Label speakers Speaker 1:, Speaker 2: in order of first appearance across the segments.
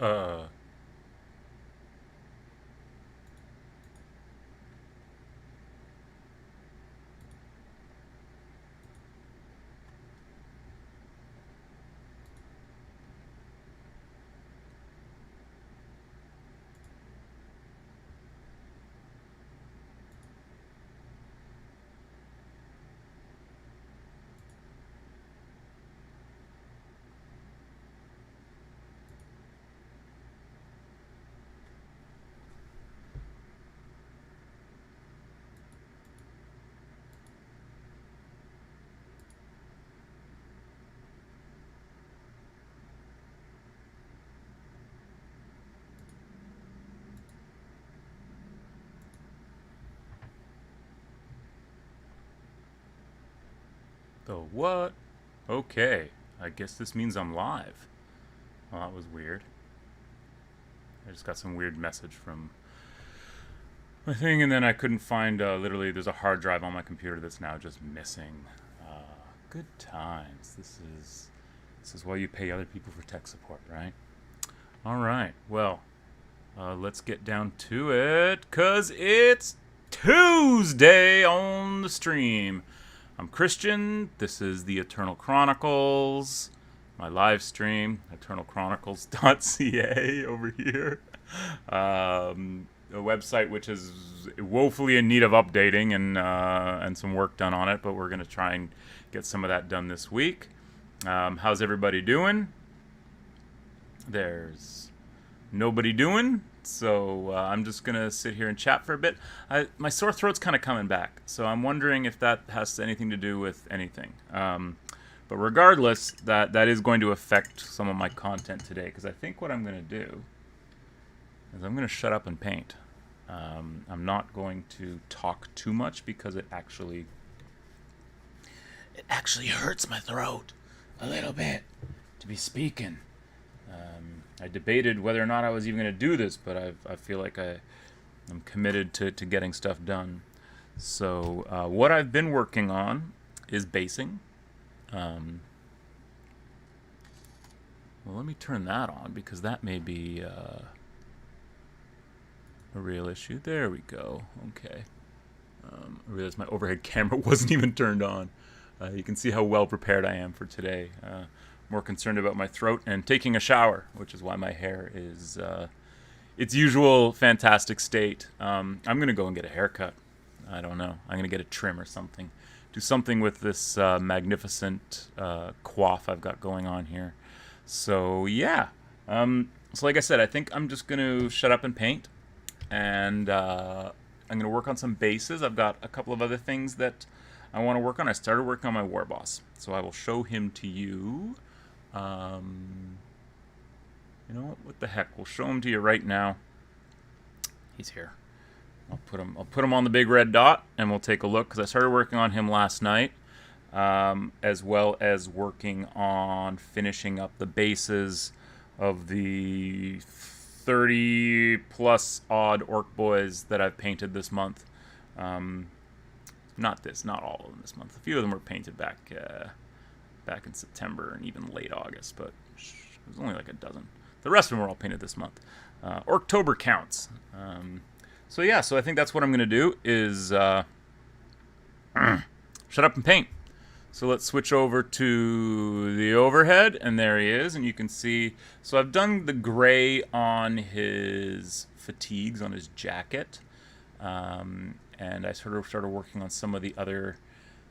Speaker 1: Uh, the what? Okay. I guess this means I'm live. Well, that was weird. I just got some weird message from my thing, and then I couldn't find. Literally, there's a hard drive on my computer that's now just missing. Good times. This is why you pay other people for tech support, right? All right. Well, let's get down to it, cause it's Tuesday on the stream. I'm Christian. This is the Eternal Chronicles, my live stream, eternalchronicles.ca over here. A website which is woefully in need of updating and some work done on it, but we're gonna try and get some of that done this week. How's everybody doing? There's nobody doing, so I'm just gonna sit here and chat for a bit. My sore throat's kind of coming back, so I'm wondering if that has anything to do with anything. But regardless, that is going to affect some of my content today, because I think what I'm gonna do is I'm gonna shut up and paint. I'm not going to talk too much because it actually hurts my throat a little bit to be speaking. I debated whether or not I was even going to do this, but I feel like I'm committed to getting stuff done. So what I've been working on is basing. Well, let me turn that on, because that may be a real issue. There we go. Okay. I realized my overhead camera wasn't even turned on. You can see how well prepared I am for today. More concerned about my throat and taking a shower, which is why my hair is its usual fantastic state. I'm going to go and get a haircut. I don't know. I'm going to get a trim or something. Do something with this magnificent coif I've got going on here. So, yeah. So like I said, I think I'm just going to shut up and paint. And I'm going to work on some bases. I've got a couple of other things that I want to work on. I started working on my war boss, so I will show him to you. You know what the heck? We'll show him to you right now. He's here. I'll put him on the big red dot, and we'll take a look, because I started working on him last night, as well as working on finishing up the bases of the 30 plus odd orc boys that I've painted this month. Not all of them this month. A few of them were painted back in September and even late August, but it was only like a dozen. The rest of them were all painted this month. ORKTOBER counts. So yeah, so I think that's what I'm going to do is shut up and paint. So let's switch over to the overhead, and there he is, and you can see, so I've done the gray on his fatigues, on his jacket, and I sort of started working on some of the other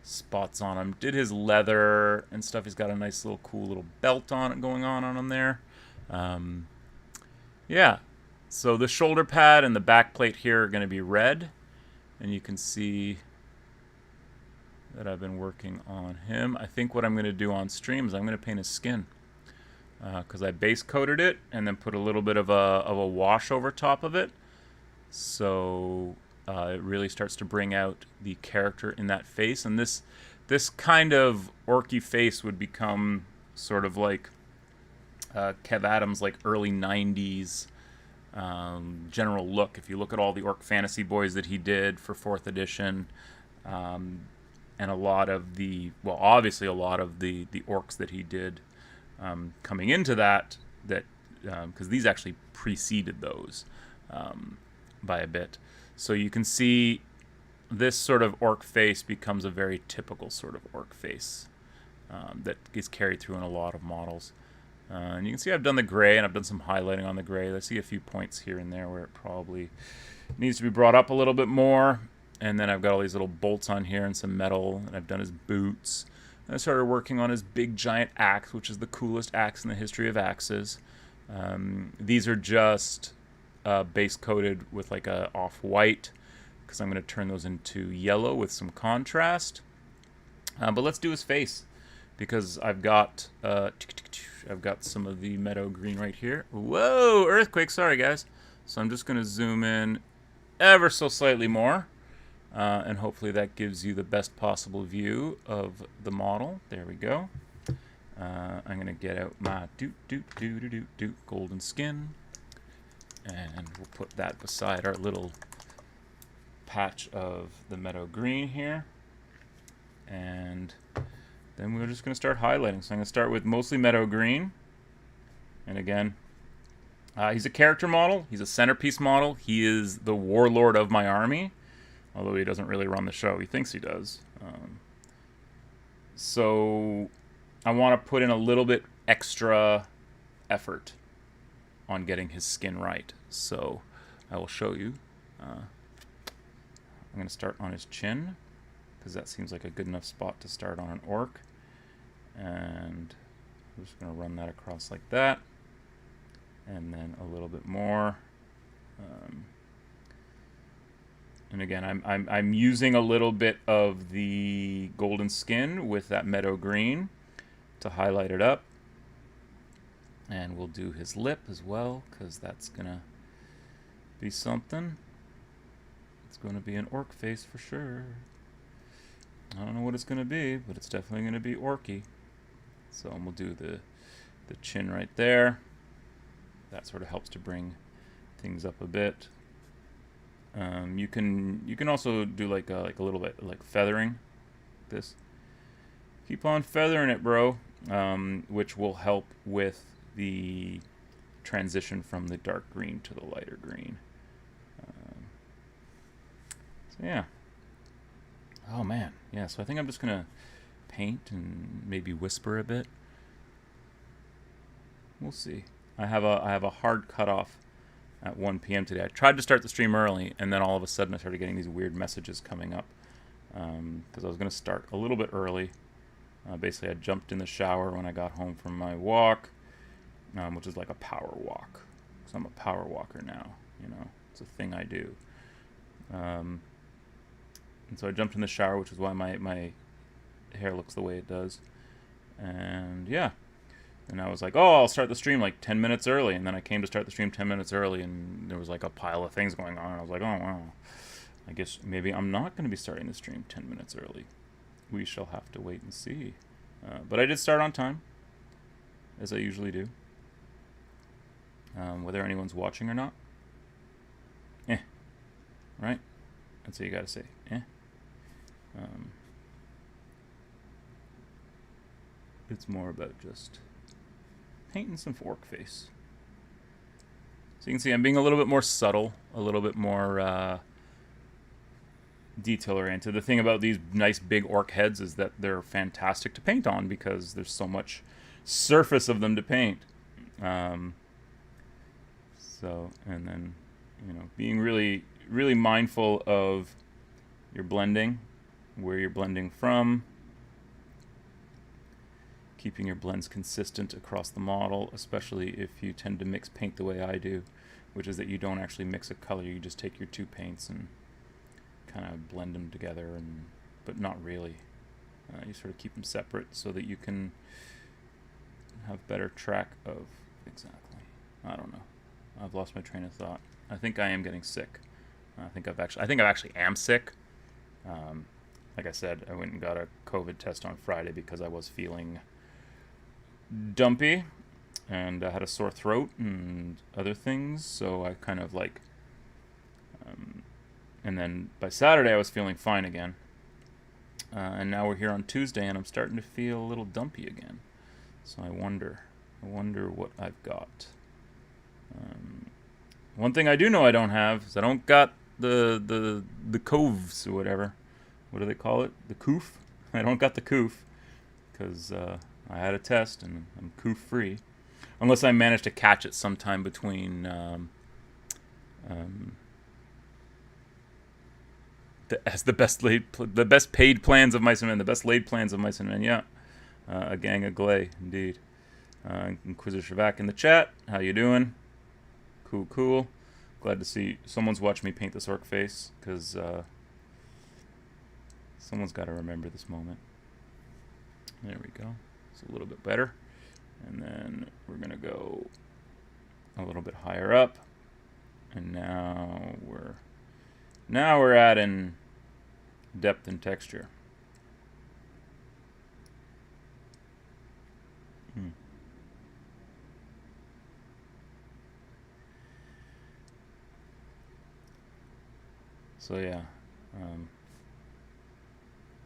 Speaker 1: spots on him. Did his leather and stuff. He's got a nice little cool little belt on it going on him there. Yeah, so the shoulder pad and the back plate here are going to be red, and you can see that I've been working on him. I think what I'm going to do on stream is I'm going to paint his skin, because I base coated it and then put a little bit of a wash over top of it, so it really starts to bring out the character in that face. And this kind of orky face would become sort of like Kev Adams, like early 90s general look. If you look at all the Orc Fantasy Boys that he did for 4th edition, and a lot of the, obviously a lot of the orcs that he did coming into that because these actually preceded those by a bit. So you can see this sort of orc face becomes a very typical sort of orc face that gets carried through in a lot of models. And you can see I've done the gray, and I've done some highlighting on the gray. I see a few points here and there where it probably needs to be brought up a little bit more. And then I've got all these little bolts on here and some metal, and I've done his boots. And I started working on his big giant axe, which is the coolest axe in the history of axes. These are just base coated with like a off-white, because I'm going to turn those into yellow with some contrast. But let's do his face, because I've got some of the meadow green right here. Whoa, earthquake! Sorry, guys. So I'm just going to zoom in ever so slightly more, and hopefully that gives you the best possible view of the model. There we go. I'm going to get out my golden skin, and we'll put that beside our little patch of the meadow green here. And then we're just going to start highlighting. So I'm going to start with mostly meadow green. And again, he's a character model. He's a centerpiece model. He is the warlord of my army, although he doesn't really run the show. He thinks he does. So I want to put in a little bit extra effort on getting his skin right. So I will show you. I'm going to start on his chin, because that seems like a good enough spot to start on an orc. And I'm just going to run that across like that. And then a little bit more. And again, I'm using a little bit of the golden skin with that meadow green to highlight it up. And we'll do his lip as well, because that's going to be something. It's going to be an orc face for sure. I don't know what it's going to be, but it's definitely going to be orky. So we'll do the chin right there. That sort of helps to bring things up a bit. You can also do like a little bit like feathering. This. Keep on feathering it, bro. Which will help with the transition from the dark green to the lighter green. So yeah. Oh man, yeah. So I think I'm just gonna paint and maybe whisper a bit. We'll see. I have a hard cutoff at 1 p.m. today. I tried to start the stream early, and then all of a sudden I started getting these weird messages coming up because I was gonna start a little bit early. Basically, I jumped in the shower when I got home from my walk, which is like a power walk. So I'm a power walker now. You know, it's a thing I do. And so I jumped in the shower, which is why my hair looks the way it does. And yeah. And I was like, oh, I'll start the stream like 10 minutes early. And then I came to start the stream 10 minutes early, and there was like a pile of things going on. And I was like, oh, wow. I guess maybe I'm not going to be starting the stream 10 minutes early. We shall have to wait and see. But I did start on time, as I usually do. Whether anyone's watching or not. Right? That's what you got to say. It's more about just painting some orc face. So you can see I'm being a little bit more subtle, a little bit more detail oriented. The thing about these nice big orc heads is that they're fantastic to paint on because there's so much surface of them to paint. So, and then, you know, being really, really mindful of your blending, where you're blending from, keeping your blends consistent across the model, especially if you tend to mix paint the way I do, which is that you don't actually mix a color, you just take your two paints and kind of blend them together, but not really. You sort of keep them separate so that you can have better track of exactly. I don't know. I've lost my train of thought. I think I am getting sick. I think I actually am sick. Like I said, I went and got a COVID test on Friday because I was feeling dumpy, and I had a sore throat and other things, so I kind of like and then by Saturday I was feeling fine again, and now we're here on Tuesday and I'm starting to feel a little dumpy again, so I wonder what I've got. One thing I do know I don't have is I don't got the coves or whatever. What do they call it? The coof? I don't got the coof because I had a test and I'm coof free, unless I manage to catch it sometime between the best paid plans of Mice and Men, the best laid plans of Mice and Men. Yeah, a gang of Glay indeed. Inquisitor Shavak in the chat. How you doing? Cool, cool. Glad to see someone's watching me paint this orc face, because someone's got to remember this moment. There we go. It's a little bit better. And then we're going to go a little bit higher up. And now we're adding depth and texture. So yeah,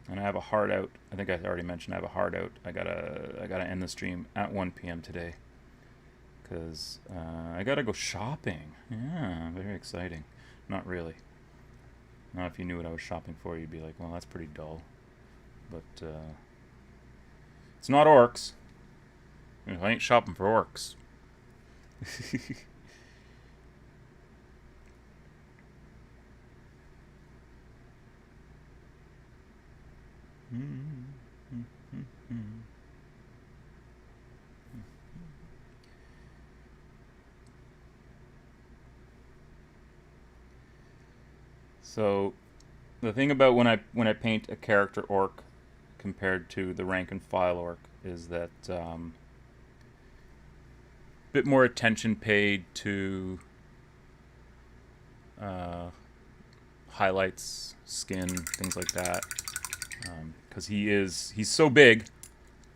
Speaker 1: and I have a hard out. I think I already mentioned I have a hard out. I gotta end the stream at 1 p.m. today, because I gotta go shopping. Yeah, very exciting. Not really. Now, if you knew what I was shopping for, you'd be like, well, that's pretty dull. But it's not orcs. I ain't shopping for orcs. So, the thing about when I paint a character orc compared to the rank and file orc is that a bit more attention paid to highlights, skin, things like that. Because he's so big.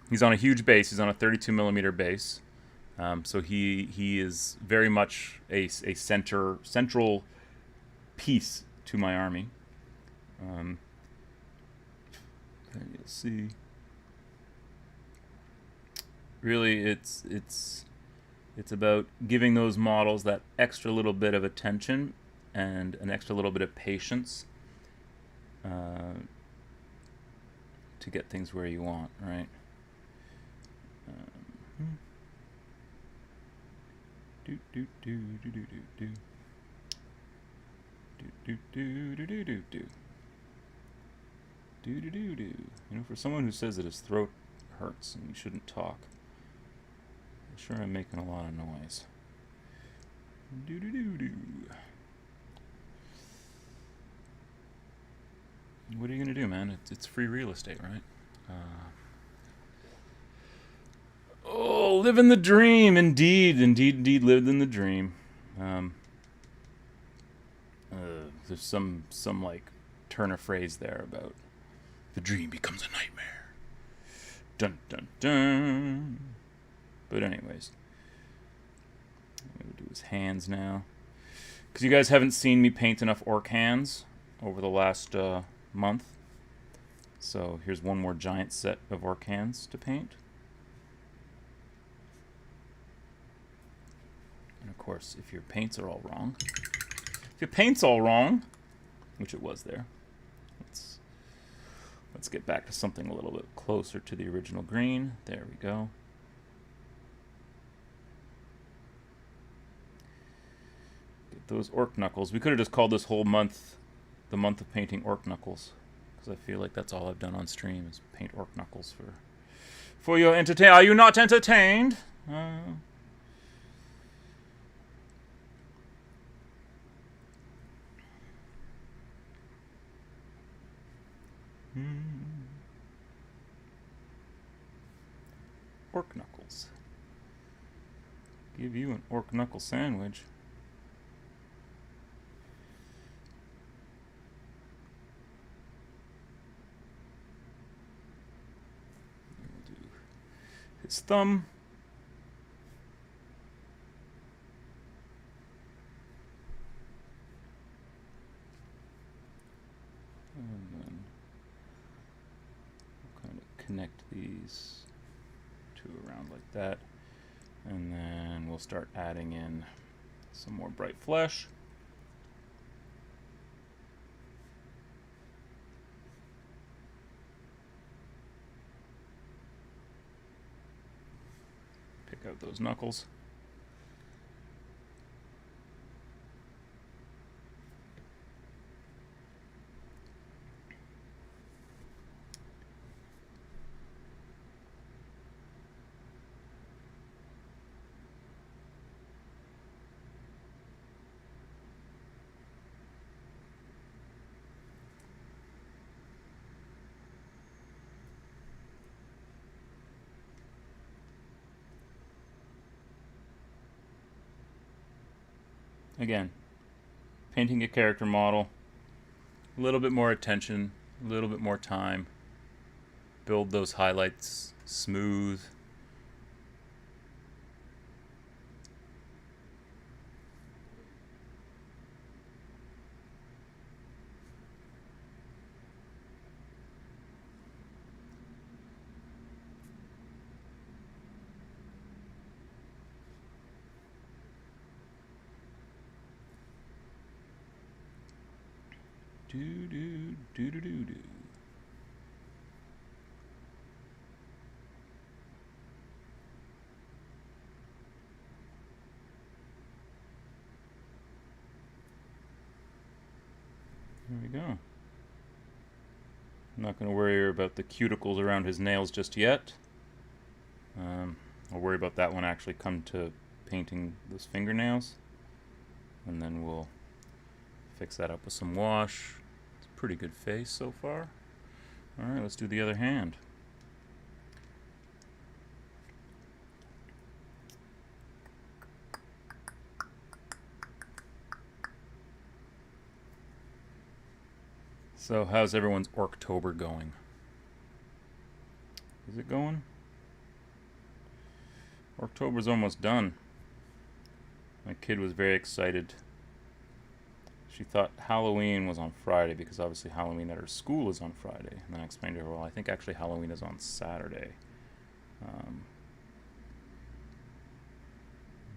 Speaker 1: He's on a huge base. He's on a 32mm base. So he is very much a central piece to my army. And you'll see. Really, it's about giving those models that extra little bit of attention and an extra little bit of patience to get things where you want, right? You know, for someone who says that his throat hurts and he shouldn't talk, I'm sure I'm making a lot of noise. What are you gonna do, man? It's free real estate, right? Oh, living the dream, indeed, lived in the dream. There's some like turn of phrase there about the dream becomes a nightmare. Dun dun dun. But anyways, I'm gonna do his hands now, because you guys haven't seen me paint enough orc hands over the last month. So here's one more giant set of orc hands to paint. And of course, if your paints are all wrong, which it was there, let's get back to something a little bit closer to the original green. There we go. Get those orc knuckles. We could have just called this whole month the month of painting orc knuckles, because I feel like that's all I've done on stream is paint orc knuckles for your entertainment. Are you not entertained? Orc knuckles. Give you an orc knuckle sandwich. We'll do his thumb. And then we'll kind of connect these two around like that. And then we'll start adding in Some more bright flesh. Pick out those knuckles. Again, painting a character model, a little bit more attention, a little bit more time, build those highlights smooth. Do. There we go. I'm not going to worry about the cuticles around his nails just yet. I'll worry about that when I actually come to painting those fingernails. And then we'll fix that up with some wash. It's a pretty good face so far. Alright, let's do the other hand. So, how's everyone's ORKTOBER going? Is it going? ORKTOBER's almost done. My kid was very excited. She thought Halloween was on Friday because obviously Halloween at her school is on Friday. And then I explained to her, well, I think actually Halloween is on Saturday.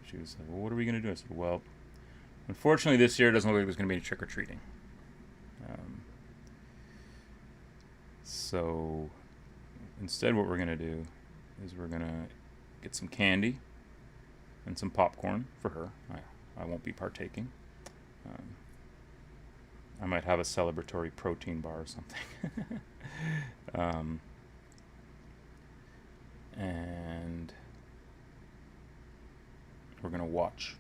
Speaker 1: She was like, well, what are we going to do? I said, well, unfortunately this year it doesn't look like there's going to be any trick-or-treating. So instead what we're going to do is we're going to get some candy and some popcorn for her. I won't be partaking. I might have a celebratory protein bar or something. And we're going to watch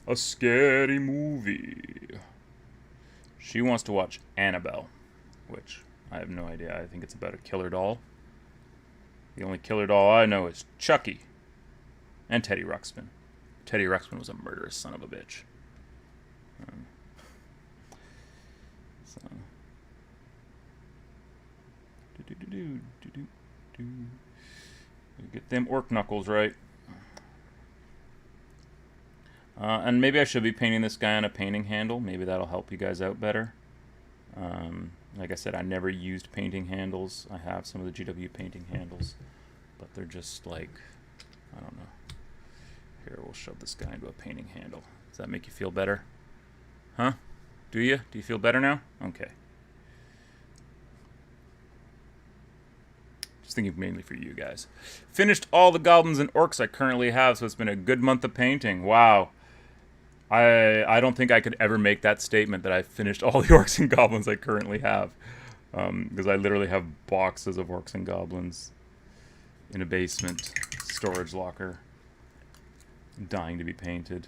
Speaker 1: a scary movie. She wants to watch Annabelle, which I have no idea. I think it's about a killer doll. The only killer doll I know is Chucky and Teddy Ruxpin. Teddy Ruxpin was a murderous son of a bitch. Get them orc knuckles right. And maybe I should be painting this guy on a painting handle. Maybe that'll help you guys out better. Like I said, I never used painting handles. I have some of the GW painting handles, but they're just like, I don't know. Here, we'll shove this guy into a painting handle. Does that make you feel better? Huh? Do you? Do you feel better now? Okay. Just thinking mainly for you guys. Finished all the goblins and orcs I currently have, so it's been a good month of painting. Wow. I don't think I could ever make that statement that I finished all the orcs and goblins I currently have. Because I literally have boxes of orcs and goblins in a basement storage locker, dying to be painted.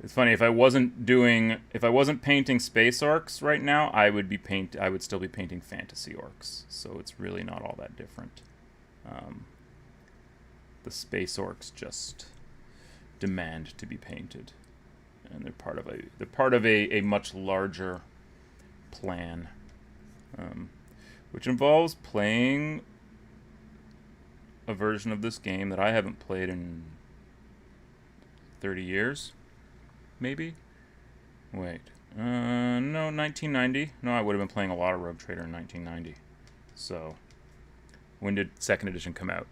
Speaker 1: It's funny, if I wasn't painting space orcs right now, I would still be painting fantasy orcs. So it's really not all that different. The space orcs just demand to be painted, and they're part of a much larger plan, which involves playing a version of this game that I haven't played in 30 years, maybe. Wait, no, 1990. No, I would have been playing a lot of Rogue Trader in 1990. So, when did 2nd edition come out?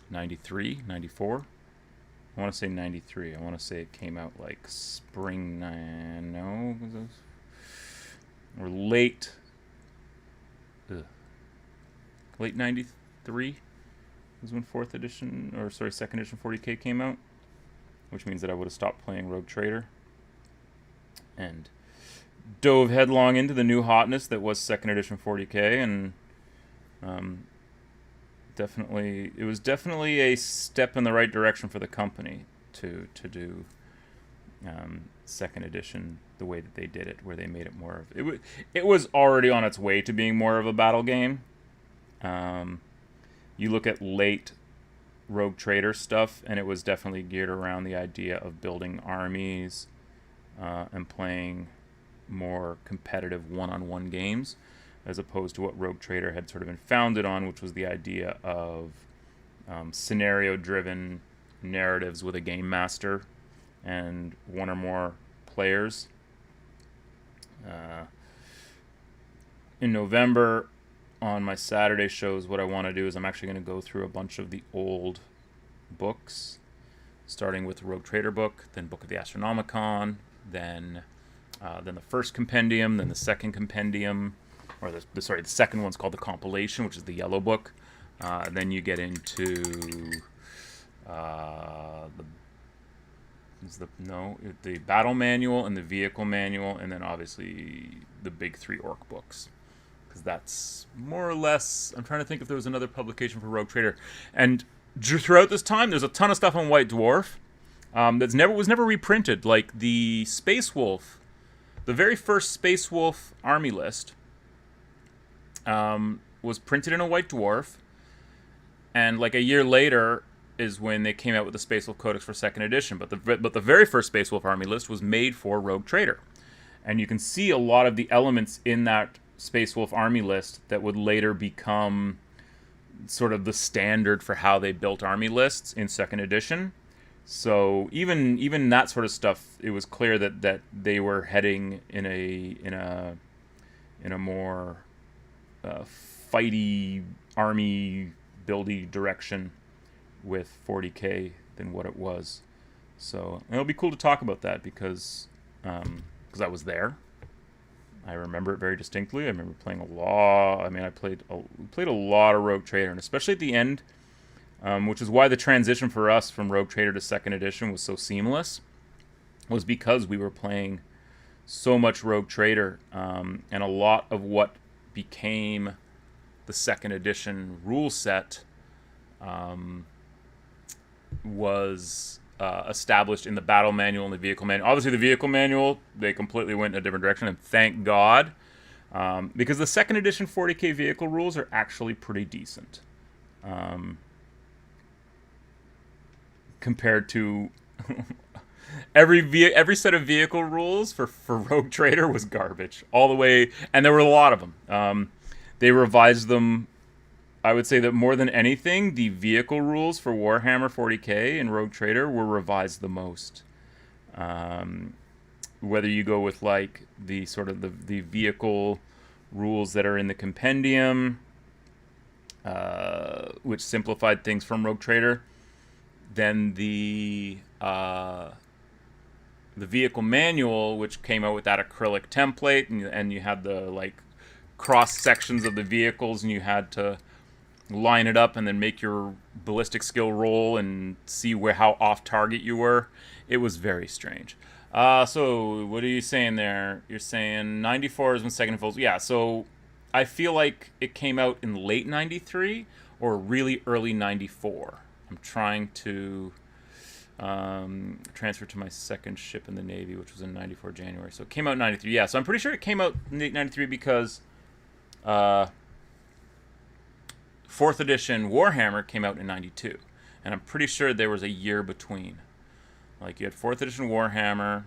Speaker 1: 93, 94. I want to say 93. I want to say it came out like spring 9. No, or late. Late 93 was when 4th edition, or sorry, 2nd edition 40k came out, which means that I would have stopped playing Rogue Trader and dove headlong into the new hotness that was 2nd edition 40k, and it was definitely a step in the right direction for the company to do 2nd edition the way that they did it, where they made it more of it was already on its way to being more of a battle game. You look at late Rogue Trader stuff, and it was definitely geared around the idea of building armies and playing more competitive one-on-one games, as opposed to what Rogue Trader had sort of been founded on, which was the idea of scenario-driven narratives with a game master and one or more players. In November, on my Saturday shows, what I want to do is I'm actually going to go through a bunch of the old books, starting with the Rogue Trader book, then Book of the Astronomicon, then the first compendium, then the second compendium, or the second one's called the compilation, which is the yellow book. Then you get into the battle manual and the vehicle manual, and then obviously the big 3 orc books, because that's more or less. I'm trying to think if there was another publication for Rogue Trader, and throughout this time, there's a ton of stuff on White Dwarf was never reprinted, like the Space Wolf. The very first Space Wolf army list was printed in a White Dwarf, and like a year later is when they came out with the Space Wolf Codex for 2nd edition. But the very first Space Wolf army list was made for Rogue Trader, and you can see a lot of the elements in that Space Wolf army list that would later become sort of the standard for how they built army lists in 2nd edition. So even that sort of stuff, it was clear that they were heading in a more fighty army buildy direction with 40k than what it was. So it'll be cool to talk about that because I was there. I remember it very distinctly. I remember playing a lot. I mean, I played a lot of Rogue Trader, and especially at the end, which is why the transition for us from Rogue Trader to 2nd edition was so seamless, was because we were playing so much Rogue Trader, and a lot of what became the 2nd edition rule set was established in the battle manual and the vehicle manual. Obviously, the vehicle manual, they completely went in a different direction, and thank God, because the 2nd edition 40k vehicle rules are actually pretty decent. Compared to every set of vehicle rules for Rogue Trader was garbage all the way, and there were a lot of them. They revised them. I would say that more than anything, the vehicle rules for Warhammer 40k and Rogue Trader were revised the most. Whether you go with like the sort of the vehicle rules that are in the compendium, which simplified things from Rogue Trader, then the vehicle manual, which came out with that acrylic template, and you had the like cross sections of the vehicles, and you had to line it up and then make your ballistic skill roll and see how off target you were. It was very strange. So what are you saying there? You're saying 94 is when 2nd Edition. Yeah, so I feel like it came out in late 93 or really early 94. I'm trying to transfer to my 2nd ship in the Navy, which was in 94 January. So it came out in 93. Yeah, so I'm pretty sure it came out in 93 because 4th edition Warhammer came out in 92. And I'm pretty sure there was a year between. Like, you had 4th edition Warhammer,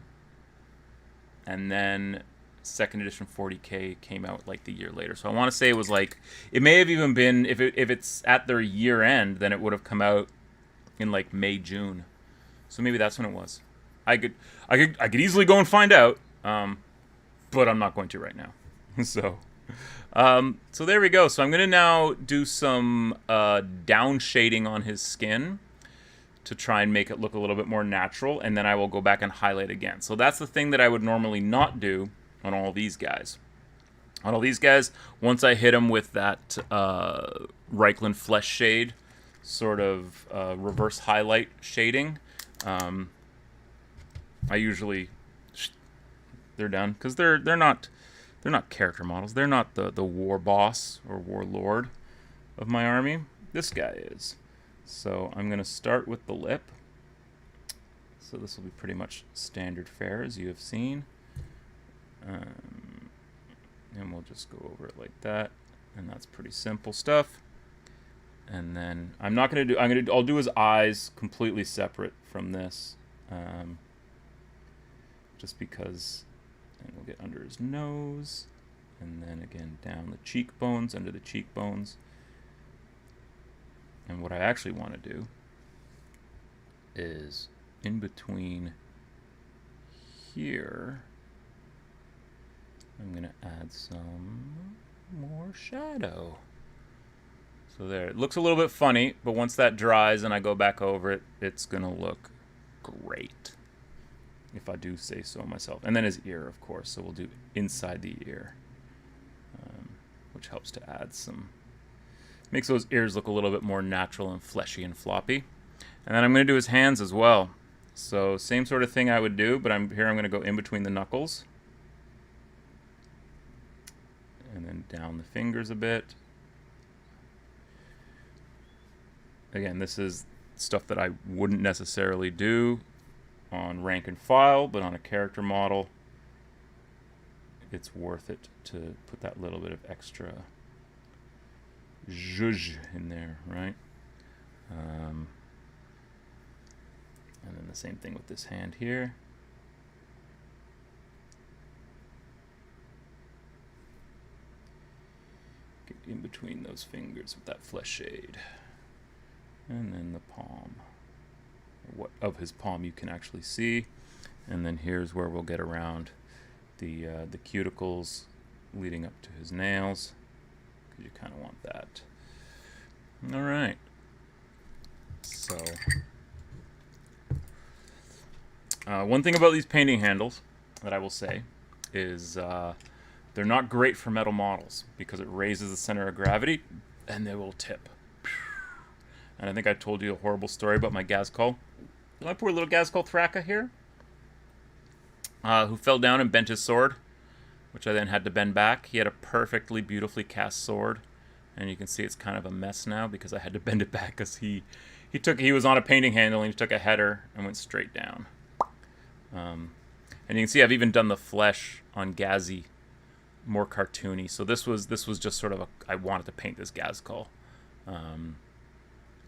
Speaker 1: and then 2nd edition 40k came out like the year later. So I want to say it was like, it may have even been, if it's at their year end, then it would have come out in like May, June. So maybe that's when it was. I could easily go and find out, but I'm not going to right now. So there we go. So I'm going to now do some down shading on his skin to try and make it look a little bit more natural, and then I will go back and highlight again. So that's the thing that I would normally not do on all these guys. On all these guys, once I hit them with that Reichland Flesh Shade, sort of reverse highlight shading, I usually they're done, because they're not character models. They're not the war boss or warlord of my army. This guy is. So I'm going to start with the lip. So this will be pretty much standard fare, as you have seen. And we'll just go over it like that. And that's pretty simple stuff. And then I'm not going to do, I'll do his eyes completely separate from this. Just because, and we'll get under his nose. And then again, down the cheekbones, under the cheekbones. And what I actually want to do is in between here, I'm going to add some more shadow. So there, it looks a little bit funny, but once that dries and I go back over it, it's going to look great, if I do say so myself. And then his ear, of course, so we'll do inside the ear, which helps to add some, makes those ears look a little bit more natural and fleshy and floppy. And then I'm going to do his hands as well. So same sort of thing I would do, but I'm going to go in between the knuckles. And then down the fingers a bit. Again, this is stuff that I wouldn't necessarily do on rank and file, but on a character model, it's worth it to put that little bit of extra zhuzh in there, right? And then the same thing with this hand here. Get in between those fingers with that flesh shade. And then the palm. What of his palm you can actually see. And then here's where we'll get around the cuticles leading up to his nails, because you kind of want that. All right. So one thing about these painting handles that I will say is they're not great for metal models, because it raises the center of gravity and they will tip. And I think I told you a horrible story about my Gazcol. My poor little Gazcol Thraka here, who fell down and bent his sword, which I then had to bend back. He had a perfectly, beautifully cast sword, and you can see it's kind of a mess now because I had to bend it back because he was on a painting handle and he took a header and went straight down. And you can see I've even done the flesh on Gazi more cartoony. So this was just sort of I wanted to paint this Gazcol.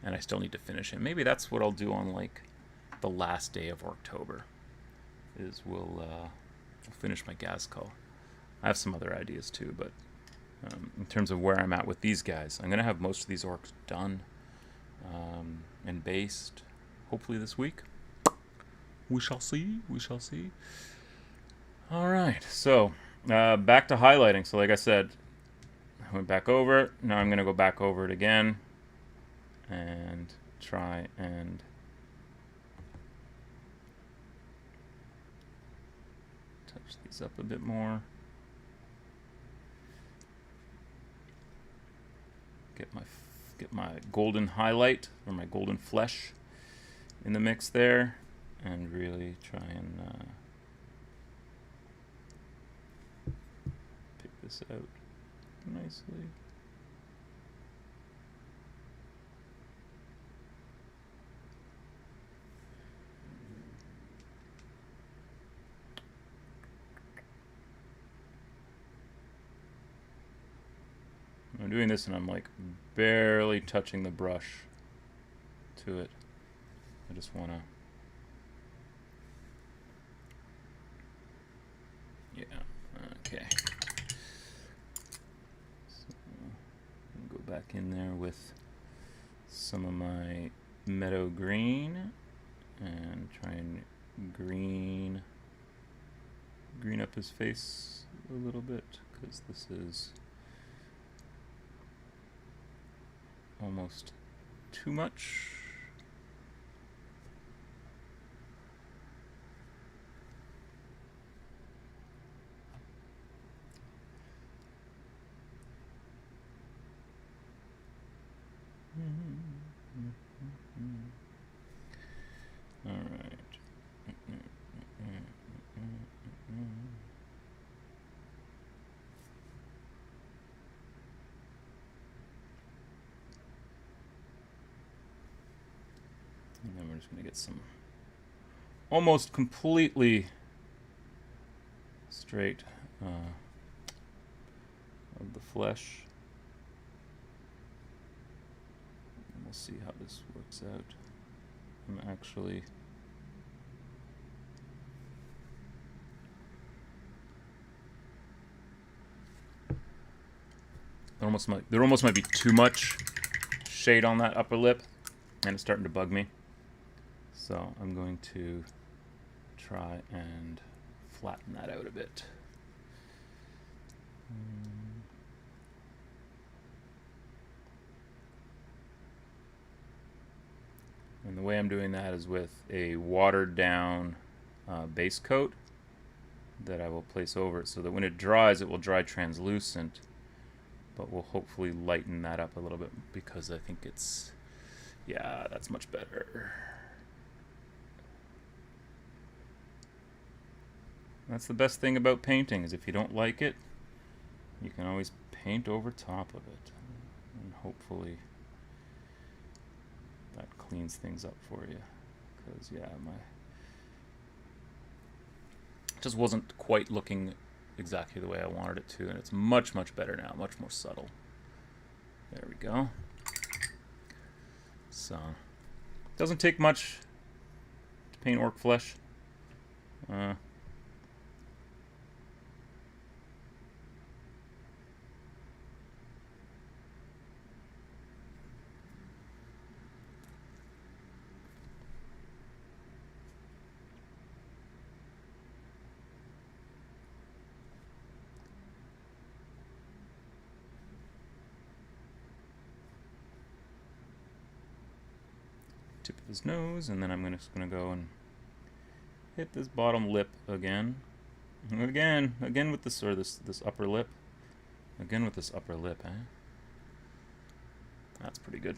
Speaker 1: And I still need to finish him. Maybe that's what I'll do on like the last day of ORKTOBER, is we'll finish my Gazcol. I have some other ideas too, but in terms of where I'm at with these guys, I'm going to have most of these orcs done and based hopefully this week. We shall see. We shall see. All right. So back to highlighting. So like I said, I went back over it. Now I'm going to go back over it again and try and touch these up a bit more. Get my golden highlight, or my golden flesh, in the mix there, and really try and pick this out nicely. I'm doing this and I'm like barely touching the brush to it. I just want to, yeah, okay. So I'll go back in there with some of my meadow green and try and green up his face a little bit, because this is almost too much. All right. And then we're just going to get some almost completely straight of the flesh. And we'll see how this works out. I'm actually there almost might be too much shade on that upper lip, and it's starting to bug me. So I'm going to try and flatten that out a bit. And the way I'm doing that is with a watered down base coat that I will place over it so that when it dries, it will dry translucent, but we'll hopefully lighten that up a little bit because I think it's, yeah, that's much better. That's the best thing about painting, is if you don't like it, you can always paint over top of it. And hopefully that cleans things up for you. Because, yeah, it just wasn't quite looking exactly the way I wanted it to, and it's much, much better now, much more subtle. There we go. So, doesn't take much to paint orc flesh. Tip of his nose, and then I'm just gonna go and hit this bottom lip again, again with this, or this upper lip, again with this upper lip. That's pretty good.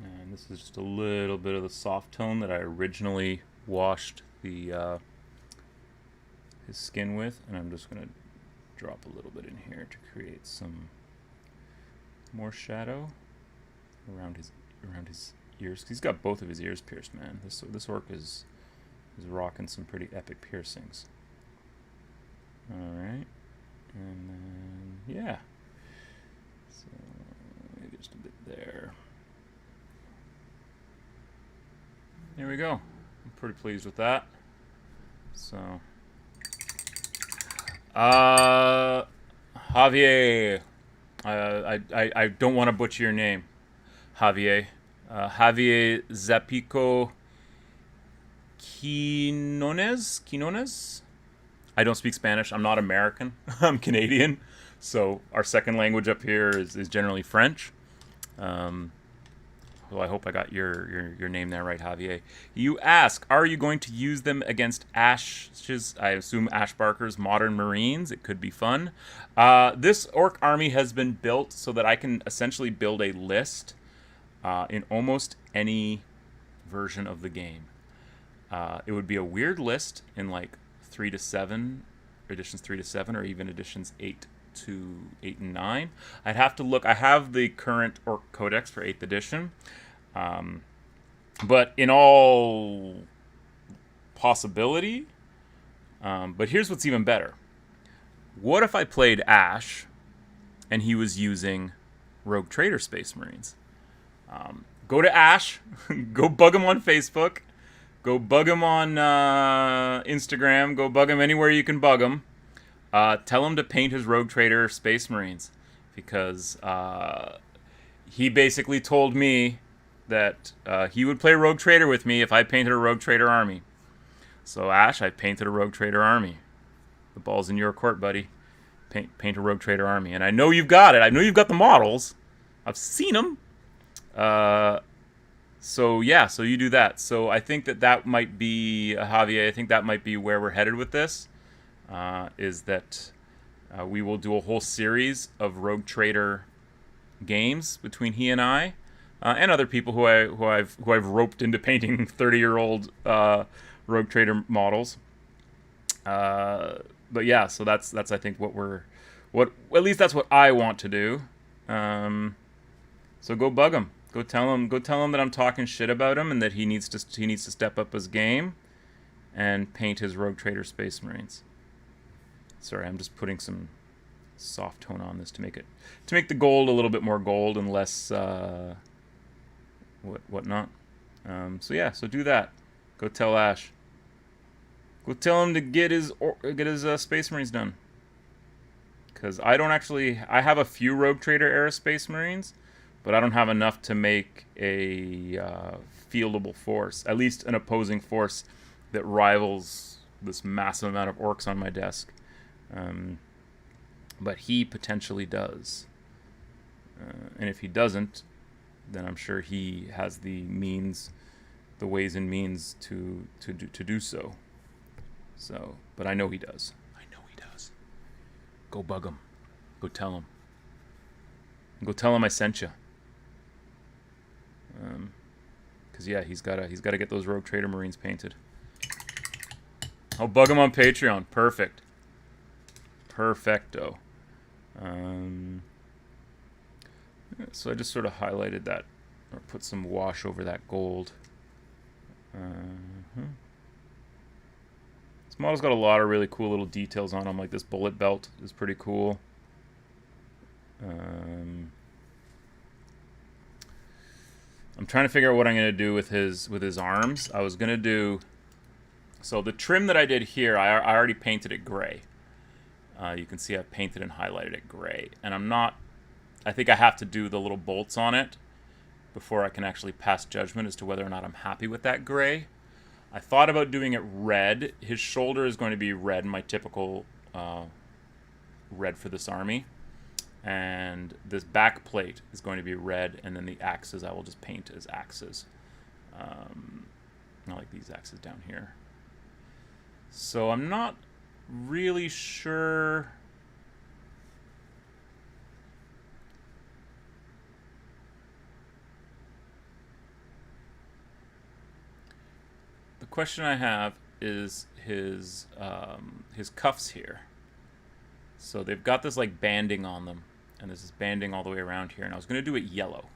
Speaker 1: And this is just a little bit of the soft tone that I originally washed the his skin with, and I'm just going to drop a little bit in here to create some more shadow around his ears. He's got both of his ears pierced, man. This orc is rocking some pretty epic piercings. All right, and then yeah, so maybe just a bit there. There we go. I'm pretty pleased with that. So, Javier, I don't want to butcher your name, Javier. Javier Zapico Quinones. I don't speak Spanish. I'm not American. I'm Canadian. So our second language up here is generally French. Well, I hope I got your name there right, Javier. You ask, are you going to use them against Ash's, I assume Ashbarker's Modern Marines? It could be fun. This orc army has been built so that I can essentially build a list in almost any version of the game. It would be a weird list in like 3 to 7, editions 3 to 7, or even editions 8 and 9. I'd have to look. I have the current Orc Codex for 8th edition, but in all possibility, but here's what's even better. What if I played Ash and he was using Rogue Trader Space Marines? Go to Ash, go bug him on Facebook, go bug him on Instagram, go bug him anywhere you can bug him. Tell him to paint his Rogue Trader Space Marines, because he basically told me that he would play Rogue Trader with me if I painted a Rogue Trader army. So Ash, I painted a Rogue Trader army. The ball's in your court, buddy. Paint a Rogue Trader army, and I know you've got it. I know you've got the models. I've seen them. So yeah, so you do that. So I think that might be Javier. I think that might be where we're headed with this. Is that we will do a whole series of Rogue Trader games between he and I, and other people who I've roped into painting 30-year-old Rogue Trader models. But yeah, so that's I think what at least that's what I want to do. So go bug him. Go tell him that I'm talking shit about him and that he needs to step up his game and paint his Rogue Trader Space Marines. Sorry, I'm just putting some soft tone on this to make the gold a little bit more gold and less whatnot. So yeah, so do that. Go tell Ash. Go tell him to get his Space Marines done. Because I have a few Rogue Trader era Space Marines, but I don't have enough to make a fieldable force, at least an opposing force that rivals this massive amount of orcs on my desk. But he potentially does. And if he doesn't, then I'm sure he has the ways and means to do so. So, but I know he does. Go bug him. Go tell him. Go tell him I sent you. Cause yeah, he's gotta get those Rogue Trader Marines painted. I'll bug him on Patreon. Perfecto. So I just sort of highlighted that, or put some wash over that gold. This model's got a lot of really cool little details on them, like this bullet belt is pretty cool. I'm trying to figure out what I'm going to do with his arms. I was going to do... So the trim that I did here, I already painted it gray. You can see I've painted and highlighted it gray. And I think I have to do the little bolts on it before I can actually pass judgment as to whether or not I'm happy with that gray. I thought about doing it red. His shoulder is going to be red, my typical red for this army. And this back plate is going to be red, and then the axes I will just paint as axes. Not like these axes down here. So I'm not really sure. The question I have is his cuffs here. So they've got this like banding on them, and there's this banding all the way around here. And I was going to do it yellow,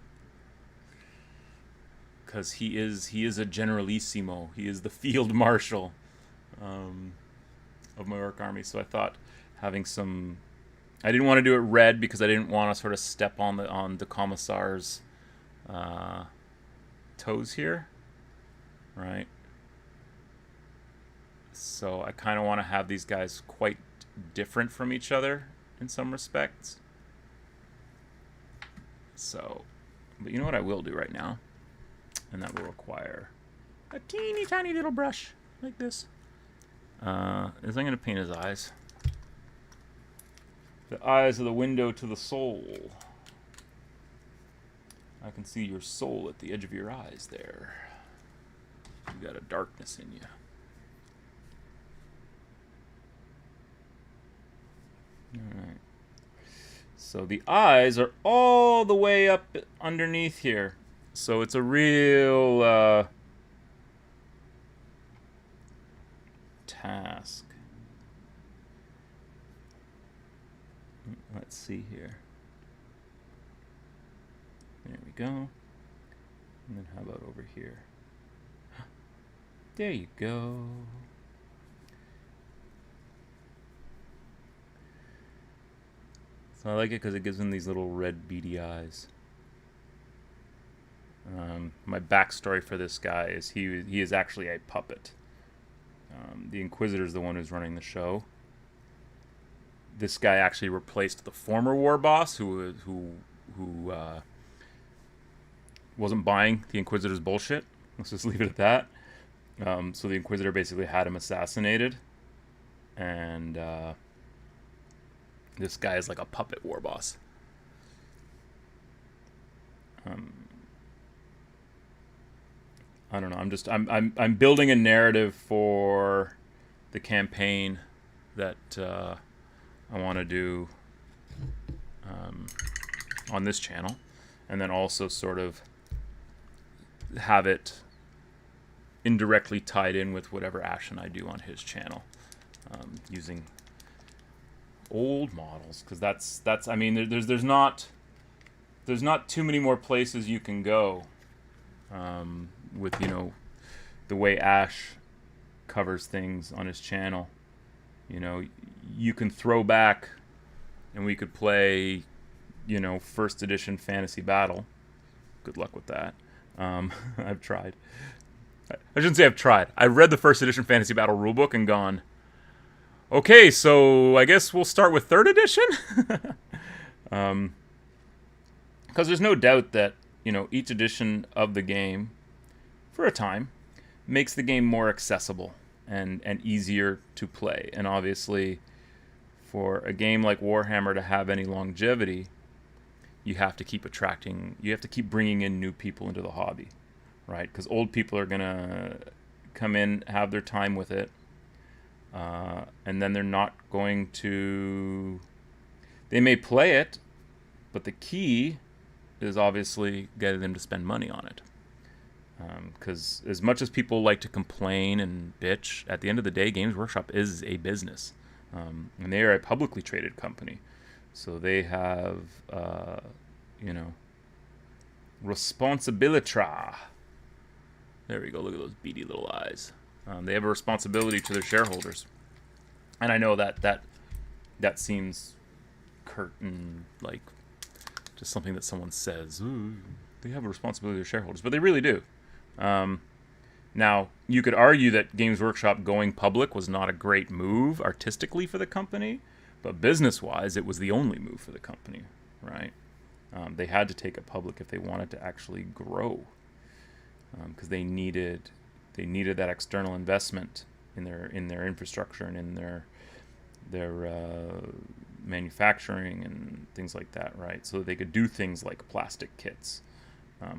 Speaker 1: because he is a generalissimo. He is the field marshal of my orc army. So I thought having some. I didn't want to do it red because I didn't want to sort of step on the commissar's toes here, right? So I kind of want to have these guys quite different from each other in some respects. So, but you know what I will do right now? And that will require a teeny tiny little brush like this. Is I'm going to paint his eyes. The eyes are the window to the soul. I can see your soul at the edge of your eyes there. You got a darkness in you. Alright. So the eyes are all the way up underneath here. So it's a real task. Let's see here. There we go. And then how about over here? There you go. So I like it because it gives him these little red beady eyes. My backstory for this guy is he is actually a puppet. The Inquisitor is the one who's running the show. this guy actually replaced the former war boss who wasn't buying the Inquisitor's bullshit. Let's just leave it at that. So the Inquisitor basically had him assassinated, and this guy is like a puppet war boss. I don't know. I'm building a narrative for the campaign that I want to do on this channel, and then also sort of have it indirectly tied in with whatever action I do on his channel, using old models, because that's I mean there's not too many more places you can go with the way Ash covers things on his channel. You can throw back and we could play first edition Fantasy Battle. Good luck with that. I've tried. I shouldn't say I've tried. I read the first edition Fantasy Battle rulebook and gone, okay, so I guess we'll start with third edition. Because there's no doubt that each edition of the game, for a time, makes the game more accessible and easier to play. And obviously, for a game like Warhammer to have any longevity, you have to keep bringing in new people into the hobby, right? Because old people are gonna come in, have their time with it, and then they're not going to. They may play it, but the key is obviously getting them to spend money on it. Because as much as people like to complain and bitch, at the end of the day, Games Workshop is a business, and they are a publicly traded company, so they have responsibility. There we go. Look at those beady little eyes. They have a responsibility to their shareholders, and I know that seems curt and like just something that someone says. Ooh, they have a responsibility to their shareholders, but they really do. Now, you could argue that Games Workshop going public was not a great move artistically for the company, but business-wise, it was the only move for the company, right? They had to take it public if they wanted to actually grow, because they needed that external investment in their infrastructure and in their manufacturing and things like that, right? So that they could do things like plastic kits.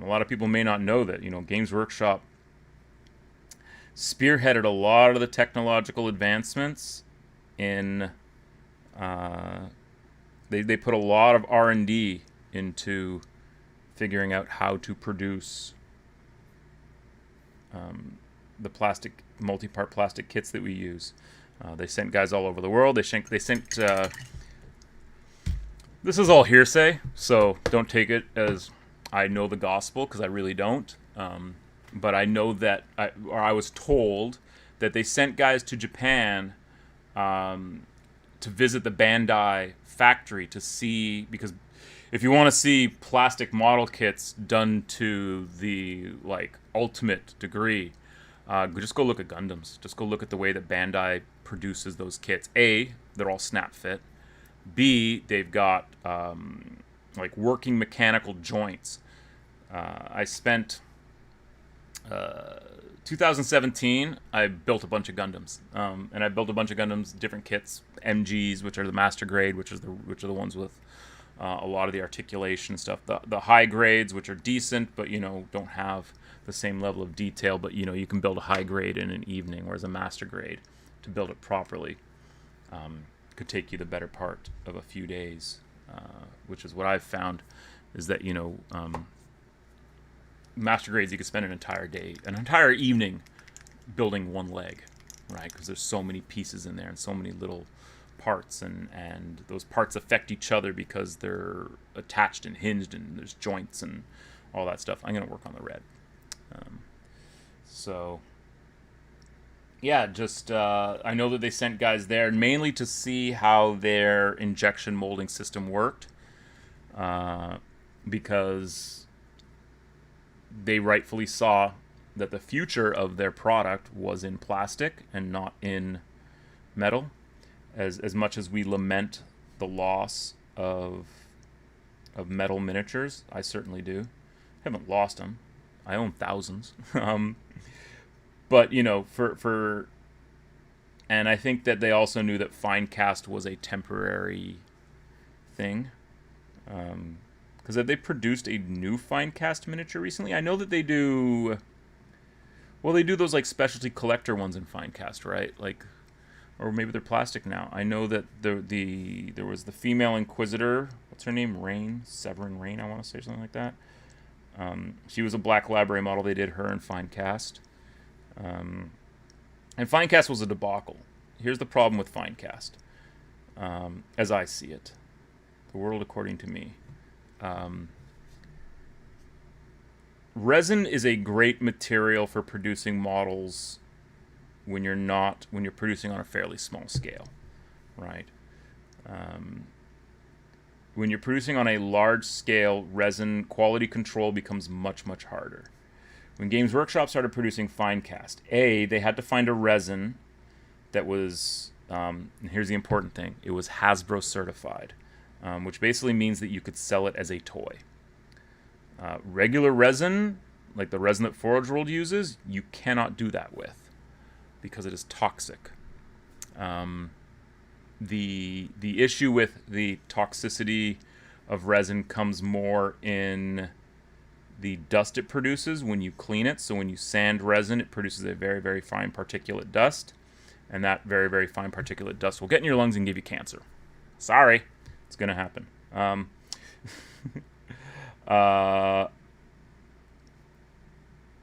Speaker 1: A lot of people may not know that Games Workshop spearheaded a lot of the technological advancements in. They put a lot of R&D into figuring out how to produce the plastic multi-part plastic kits that we use. They sent guys all over the world. They sent. This is all hearsay, so don't take it as I know the gospel, because I really don't. But I know that, I was told that they sent guys to Japan to visit the Bandai factory to see, because if you want to see plastic model kits done to the ultimate degree, just go look at Gundams. Just go look at the way that Bandai produces those kits. A, they're all snap fit. B, they've got working mechanical joints. I spent 2017. I built a bunch of Gundams, and I built a bunch of Gundams, different kits, MGs, which are the master grade, which are the ones with a lot of the articulation stuff. The high grades, which are decent, but don't have the same level of detail. But you can build a high grade in an evening, whereas a master grade, to build it properly, could take you the better part of a few days, which is what I've found, is that master grades, you could spend an entire evening building one leg, right? Because there's so many pieces in there and so many little parts, and those parts affect each other because they're attached and hinged, and there's joints and all that stuff. I'm going to work on the red. I know that they sent guys there mainly to see how their injection molding system worked, because they rightfully saw that the future of their product was in plastic and not in metal. as much as we lament the loss of metal miniatures, I certainly do. I haven't lost them. I own thousands. But for and I think that they also knew that Finecast was a temporary thing. Because have they produced a new Finecast miniature recently? I know that they do. Well, they do those like specialty collector ones in Finecast, right? Like, or maybe they're plastic now. I know that there was the female Inquisitor. What's her name? Severin Rain. I want to say something like that. She was a Black Library model. They did her in Finecast. And Finecast was a debacle. Here's the problem with Finecast, as I see it. The world according to me. Resin is a great material for producing models when you're producing on a fairly small scale, right? When you're producing on a large scale, resin quality control becomes much, much harder. When Games Workshop started producing Finecast, they had to find a resin that was, and here's the important thing, it was Hasbro certified, which basically means that you could sell it as a toy. Regular resin, like the resin that Forge World uses, you cannot do that with because it is toxic. The issue with the toxicity of resin comes more in the dust it produces when you clean it. So when you sand resin, it produces a very, very fine particulate dust. And that very, very fine particulate dust will get in your lungs and give you cancer. Sorry, it's going to happen. Okay,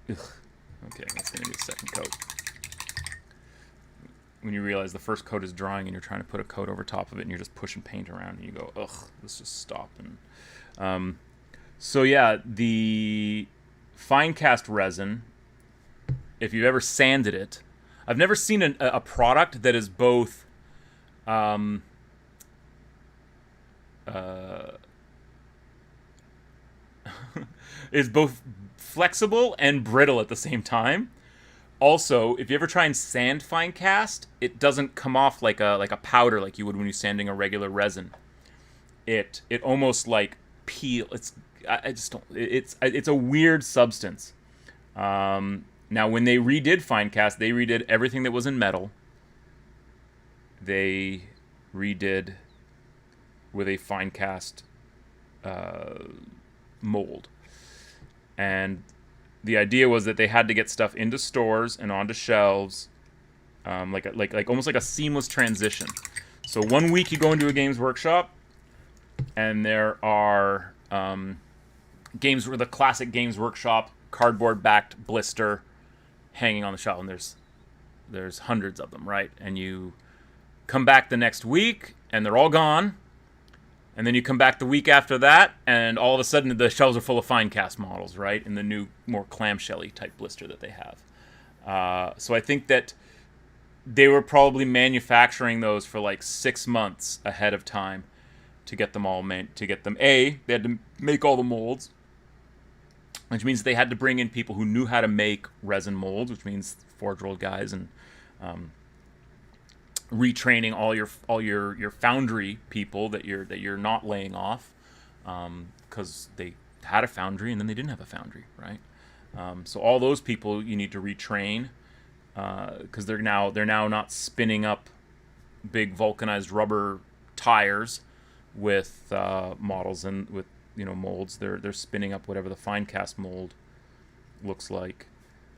Speaker 1: that's going to need a second coat. When you realize the first coat is drying and you're trying to put a coat over top of it and you're just pushing paint around and you go, ugh, let's just stop. And so yeah, the Finecast resin, if you've ever sanded it, I've never seen a product that is both is both flexible and brittle at the same time. Also, if you ever try and sand Finecast, it doesn't come off like a powder like you would when you're sanding a regular resin. It almost like peel. I just don't. It's a weird substance. Now, when they redid Finecast, they redid everything that was in metal. They redid with a Finecast mold. And the idea was that they had to get stuff into stores and onto shelves, like almost like a seamless transition. So 1 week you go into a Games Workshop, and there are games where the classic Games Workshop cardboard-backed blister hanging on the shelf, and there's hundreds of them, right? And you come back the next week, and they're all gone. And then you come back the week after that, and all of a sudden the shelves are full of Finecast models, right? In the new, more clamshell-y type blister that they have. So I think that they were probably manufacturing those for like 6 months ahead of time to get them all made. To get them, they had to make all the molds, which means they had to bring in people who knew how to make resin molds, which means Forge World guys and retraining all your foundry people that you're not laying off, because they had a foundry and then they didn't have a foundry, right? So all those people you need to retrain, because they're now not spinning up big vulcanized rubber tires with models and with molds. They're spinning up whatever the Finecast mold looks like.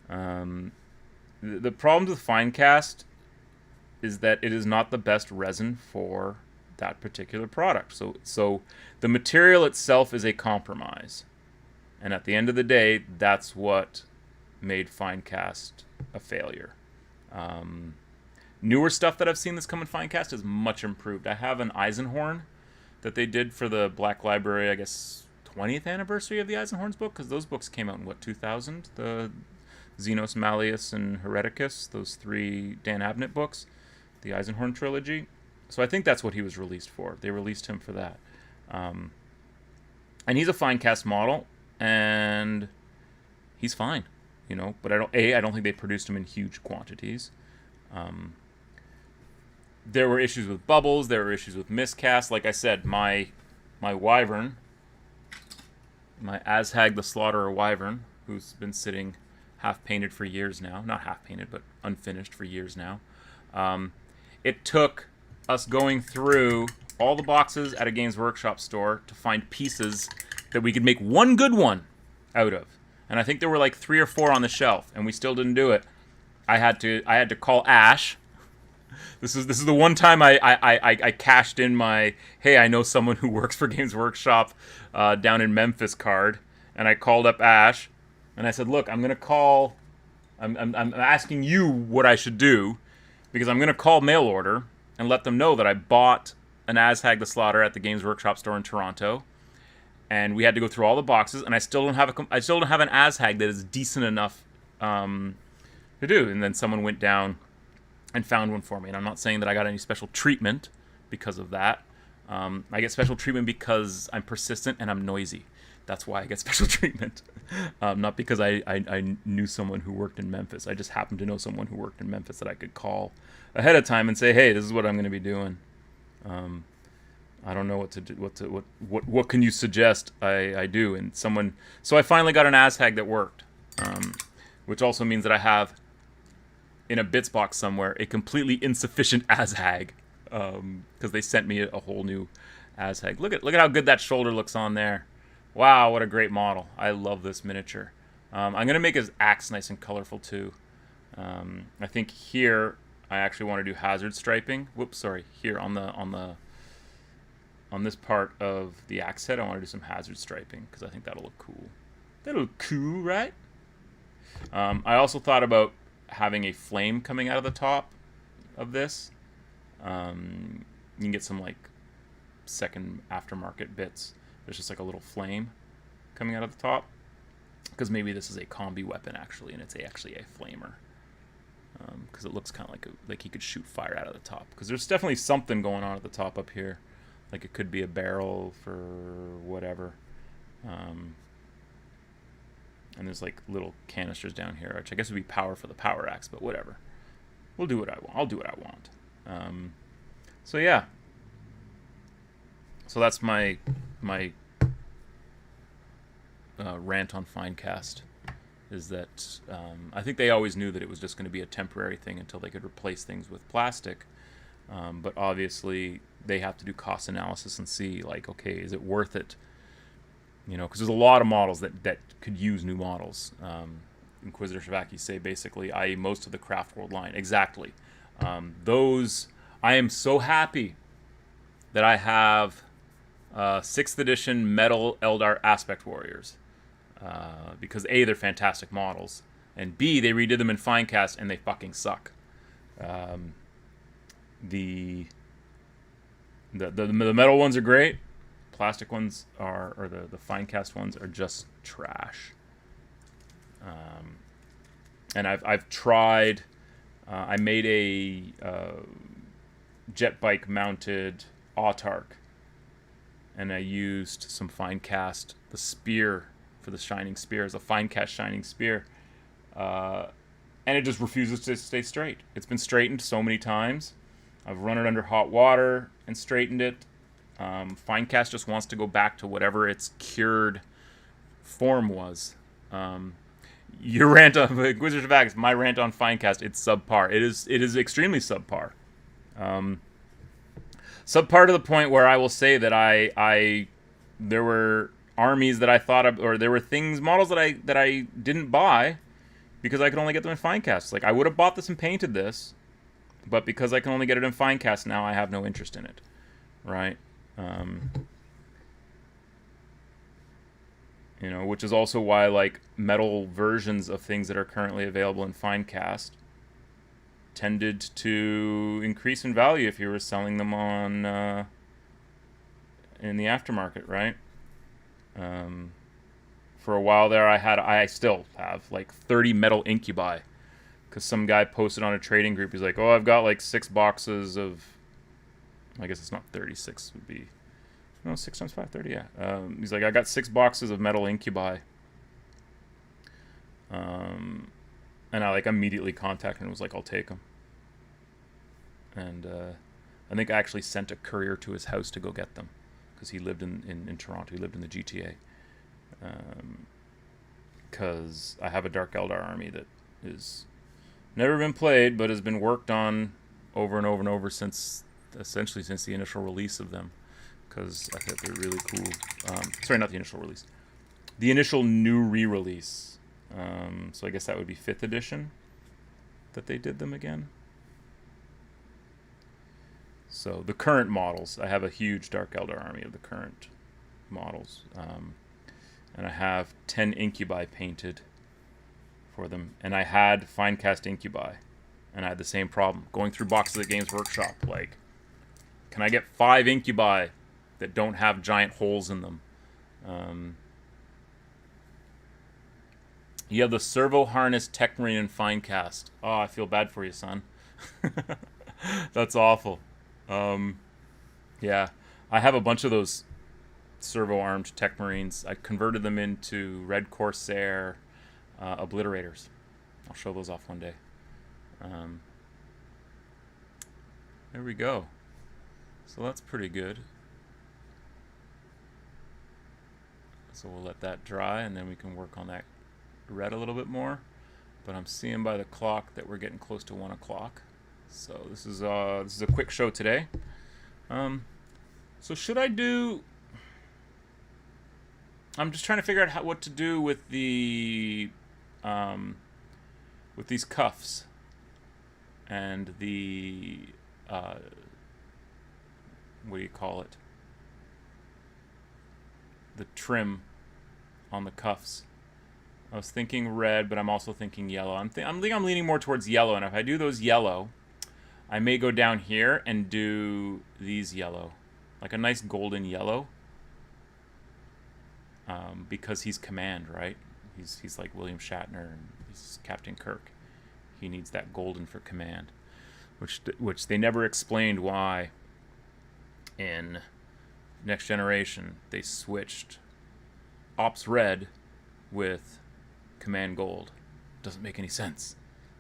Speaker 1: The problem with Finecast is that it is not the best resin for that particular product. So the material itself is a compromise. And at the end of the day, that's what made Finecast a failure. Newer stuff that I've seen that's come in Finecast is much improved. I have an Eisenhorn that they did for the Black Library, I guess, 20th anniversary of the Eisenhorns book, because those books came out in, 2000? The Xenos, Malleus, and Hereticus, those 3 Dan Abnett books. The Eisenhorn trilogy. So I think that's what he was released for. They released him for that. And he's a Finecast model, and he's fine, But I don't think they produced him in huge quantities. there were issues with bubbles. There were issues with miscast. Like I said, my wyvern, my Azhag the Slaughterer wyvern, who's been sitting half painted for years now. Not half painted, but unfinished for years now. It took us going through all the boxes at a Games Workshop store to find pieces that we could make one good one out of. And I think there were like 3 or 4 on the shelf, and we still didn't do it. I had to call Ash. This is the one time I cashed in my, hey, I know someone who works for Games Workshop down in Memphis card, and I called up Ash, and I said, look, I'm asking you what I should do, because I'm gonna call mail order and let them know that I bought an Azhag the Slaughter at the Games Workshop store in Toronto, and we had to go through all the boxes, and I still don't have an Azhag that is decent enough to do. And then someone went down and found one for me. And I'm not saying that I got any special treatment because of that. I get special treatment because I'm persistent and I'm noisy. That's why I get special treatment. Not because I knew someone who worked in Memphis. I just happened to know someone who worked in Memphis that I could call ahead of time and say, hey, this is what I'm going to be doing. I don't know what to do. What can you suggest I do? And so I finally got an Azhag that worked, which also means that I have in a bits box somewhere a completely insufficient Azhag, because they sent me a whole new Azhag. Look at how good that shoulder looks on there. Wow, what a great model. I love this miniature. I'm gonna make his axe nice and colorful too. I think here I actually want to do hazard striping. Whoops, sorry. Here on this part of the axe head, I want to do some hazard striping because I think that'll look cool. That'll look cool, right? I also thought about having a flame coming out of the top of this. You can get some like second aftermarket bits. There's just like a little flame coming out of the top, because maybe this is a combi weapon actually, and it's actually a flamer. Because it looks kind of like he could shoot fire out of the top. Because there's definitely something going on at the top up here. Like it could be a barrel for whatever. And there's like little canisters down here, which I guess would be power for the power axe, but whatever. We'll do what I want. I'll do what I want. So yeah. So that's my rant on Finecast. Is that I think they always knew that it was just going to be a temporary thing until they could replace things with plastic. But obviously they have to do cost analysis and see, like, okay, is it worth it? You know, because there's a lot of models that could use new models. Inquisitor Shavaki say basically, i.e. most of the Craft World line. Exactly. Those, I am so happy that I have 6th edition metal Eldar Aspect Warriors. Because A, they're fantastic models, and B, they redid them in Finecast and they fucking suck. The metal ones are great. Plastic ones or the Finecast ones are just trash. And I've tried. I made a jet bike mounted Autark, and I used some Finecast, the spear for the shining spear is a Finecast shining spear, and it just refuses to stay straight. It's been straightened so many times. I've run it under hot water and straightened it. Finecast just wants to go back to whatever its cured form was. Your rant on Inquisitor Vax, my rant on Finecast, it's subpar. It is extremely subpar. Subpar to the point where I will say that there were armies that I thought of, or there were models that I didn't buy because I could only get them in Finecast. Like, I would have bought this and painted this, but because I can only get it in Finecast now, I have no interest in it, right? You know, which is also why, like, metal versions of things that are currently available in Finecast tended to increase in value if you were selling them on in the aftermarket, right? For a while there, I still have like 30 metal incubi, because some guy posted on a trading group. He's like, "Oh, I've got like 6 boxes of." I guess it's not 36. Would be 6 times 5, 30. Yeah. He's like, "I got 6 boxes of metal incubi." And I like immediately contacted him and was like, "I'll take them." And I think I actually sent a courier to his house to go get them, because he lived in Toronto. He lived in the GTA. Because I have a Dark Eldar army that is never been played, but has been worked on over and over and over essentially since the initial release of them. Because I think they're really cool. Sorry, not the initial release. The initial new re-release. So I guess that would be 5th edition that they did them again. So the current models, I have a huge Dark Eldar army of the current models. And I have 10 Incubi painted for them. And I had Finecast Incubi. And I had the same problem. Going through boxes at Games Workshop, like, can I get 5 Incubi that don't have giant holes in them? You have the servo harness Tech Marine and Finecast. Oh, I feel bad for you, son. That's awful. Yeah, I have a bunch of those servo-armed Tech Marines. I converted them into Red Corsair Obliterators. I'll show those off one day. There we go. So that's pretty good. So we'll let that dry, and then we can work on that red a little bit more. But I'm seeing by the clock that we're getting close to 1 o'clock. So this is a quick show today. So should I do? I'm just trying to figure out what to do with the with these cuffs and the what do you call it? The trim on the cuffs. I was thinking red, but I'm also thinking yellow. I'm leaning more towards yellow, and if I do those yellow, I may go down here and do these yellow, like a nice golden yellow, because he's command, right? He's like William Shatner, and he's Captain Kirk. He needs that golden for command, which they never explained why in Next Generation they switched Ops Red with Command Gold. Doesn't make any sense.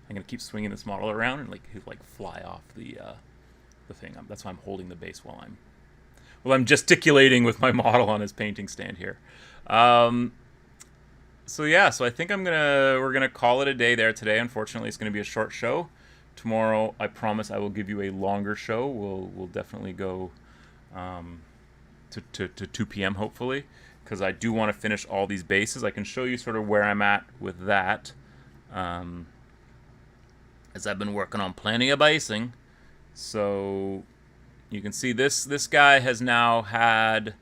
Speaker 1: I'm gonna keep swinging this model around and he'll fly off the thing. That's why I'm holding the base while I'm gesticulating with my model on his painting stand here. So yeah, so I think we're gonna call it a day there today. Unfortunately, it's gonna be a short show. Tomorrow, I promise I will give you a longer show. We'll definitely go to 2 p.m. hopefully, because I do want to finish all these bases. I can show you sort of where I'm at with that, as I've been working on plenty of basing. So you can see this guy has now had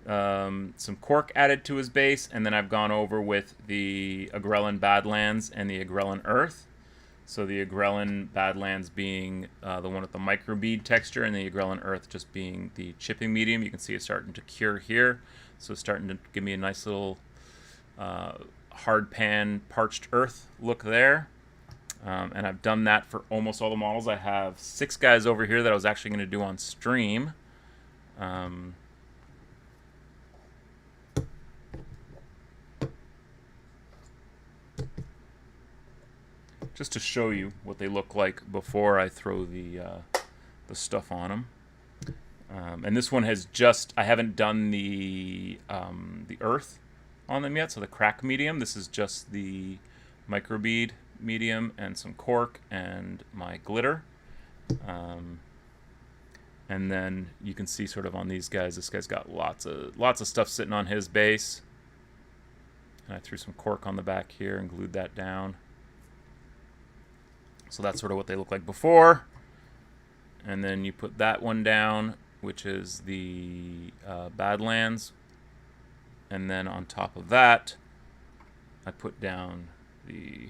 Speaker 1: some cork added to his base, and then I've gone over with the Agrellan Badlands and the Agrellan Earth. So the Agrellan Badlands being the one with the microbead texture, and the Agrellan Earth just being the chipping medium. You can see it's starting to cure here. So it's starting to give me a nice little hard pan parched earth look there. And I've done that for almost all the models. I have 6 guys over here that I was actually going to do on stream. Just to show you what they look like before I throw the stuff on them. And this one has I haven't done the earth on them yet, so the crack medium. This is just the microbead medium and some cork and my glitter. And then you can see sort of on these guys, this guy's got lots of stuff sitting on his base. And I threw some cork on the back here and glued that down. So that's sort of what they look like before. And then you put that one down, which is the Badlands. And then on top of that, I put down the